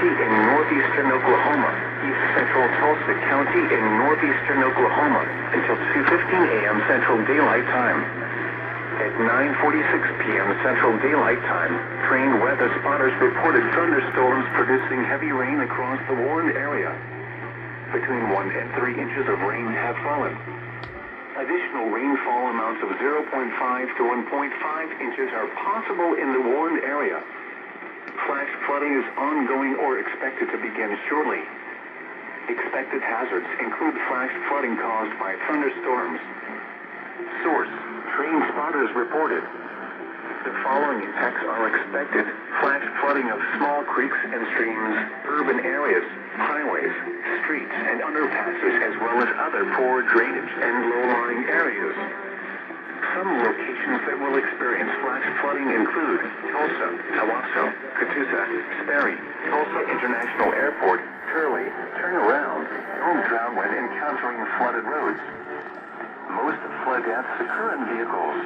County in northeastern Oklahoma, east central Tulsa County in northeastern Oklahoma until 2:15 a.m. Central Daylight Time. At 9:46 p.m. Central Daylight Time, trained weather spotters reported thunderstorms producing heavy rain across the warned area. Between 1 and 3 inches of rain have fallen. Additional rainfall amounts of 0.5 to 1.5 inches are possible in the warned area. Flash flooding is ongoing or expected to begin shortly. Expected hazards include flash flooding caused by thunderstorms. Source: trained spotters reported. The following impacts are expected: flash flooding of small creeks and streams, urban areas, highways, streets, and underpasses, as well as other poor drainage and low-lying areas. Some locations that will experience flash flooding include Tulsa, Tawasso, Catoosa, Sperry, Tulsa International Airport, Turley, Turnaround. Don't drown when encountering flooded roads. Most flood deaths occur in vehicles.